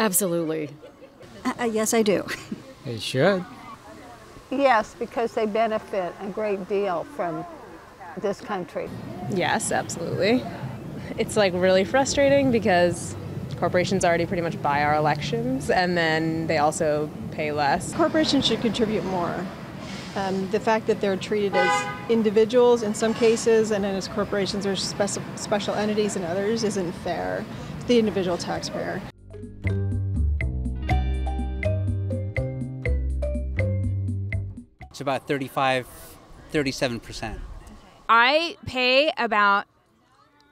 Absolutely. Yes, I do. It should. Yes, because they benefit a great deal from this country. Yes, absolutely. It's like really frustrating because corporations already pretty much buy our elections, and then they also pay less. Corporations should contribute more. The fact that they're treated as individuals in some cases and then as corporations or special entities in others isn't fair to the individual taxpayer. It's about 37%. I pay about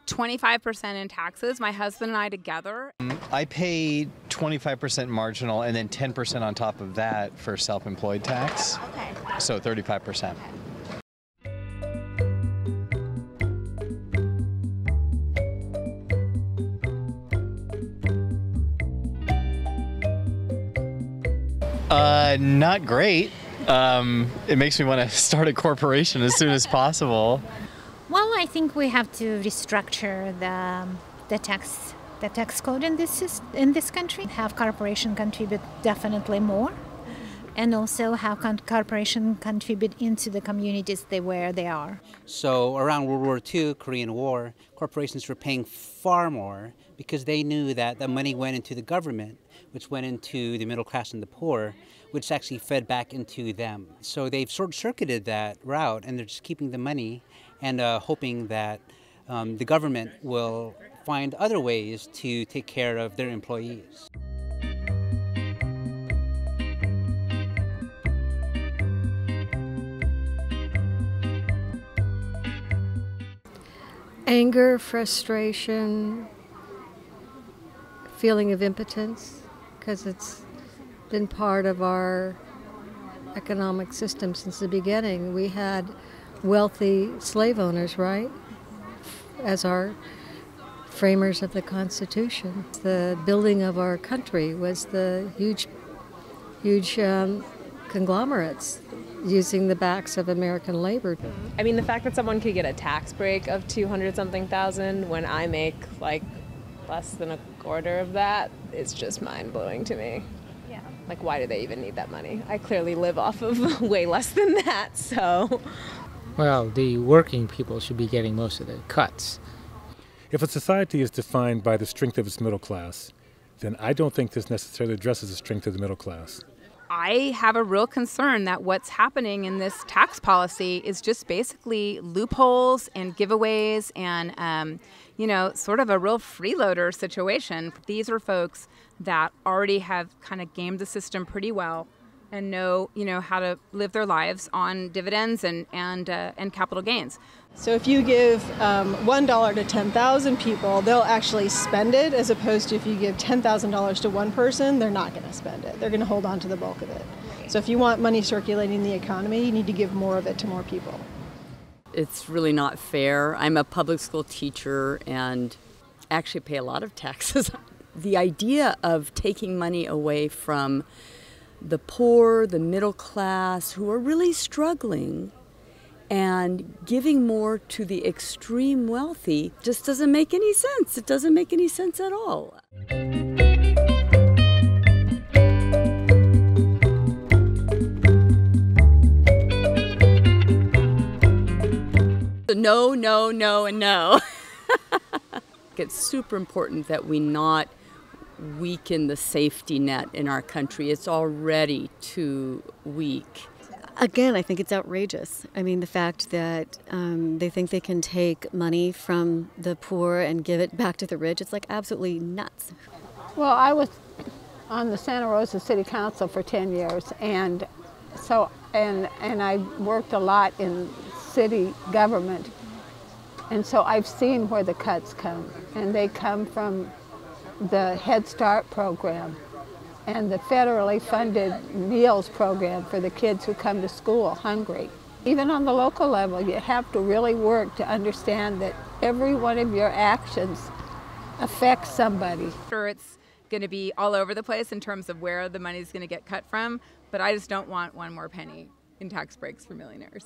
25% in taxes, my husband and I together. I pay 25% marginal and then 10% on top of that for self-employed tax. Okay. So 35%. Not great. It makes me want to start a corporation as soon as possible. Well, I think we have to restructure the tax code in this country. Have corporation contribute definitely more, and also have corporation contribute into the communities where they are. So around World War II, Korean War, corporations were paying far more because they knew that the money went into the government, which went into the middle class and the poor, which actually fed back into them. So they've short-circuited that route, and they're just keeping the money and hoping that the government will find other ways to take care of their employees. Anger, frustration, feeling of impotence, because it's been part of our economic system since the beginning. We had wealthy slave owners, right, as our framers of the Constitution. The building of our country was the huge conglomerates using the backs of American labor. I mean, the fact that someone could get a tax break of 200-something thousand when I make like less than a quarter of that is just mind-blowing to me. Yeah. Like, why do they even need that money? I clearly live off of way less than that, so. Well, the working people should be getting most of the cuts. If a society is defined by the strength of its middle class, then I don't think this necessarily addresses the strength of the middle class. I have a real concern that what's happening in this tax policy is just basically loopholes and giveaways and, sort of a real freeloader situation. These are folks that already have kind of gamed the system pretty well and know, how to live their lives on dividends and capital gains. So if you give $1 to 10,000 people, they'll actually spend it, as opposed to if you give $10,000 to one person, they're not going to spend it. They're going to hold on to the bulk of it. So if you want money circulating in the economy, you need to give more of it to more people. It's really not fair. I'm a public school teacher and actually pay a lot of taxes. The idea of taking money away from the poor, the middle class, who are really struggling, and giving more to the extreme wealthy just doesn't make any sense. It doesn't make any sense at all. No, no, no, and no. It's super important that we not weaken the safety net in our country. It's already too weak. Again, I think it's outrageous. I mean, the fact that they think they can take money from the poor and give it back to the rich, it's like absolutely nuts. Well, I was on the Santa Rosa City Council for 10 years, and so and I worked a lot in city government, and so I've seen where the cuts come, and they come from the Head Start program and the federally funded meals program for the kids who come to school hungry. Even on the local level, you have to really work to understand that every one of your actions affects somebody. Sure, it's going to be all over the place in terms of where the money's going to get cut from, but I just don't want one more penny in tax breaks for millionaires.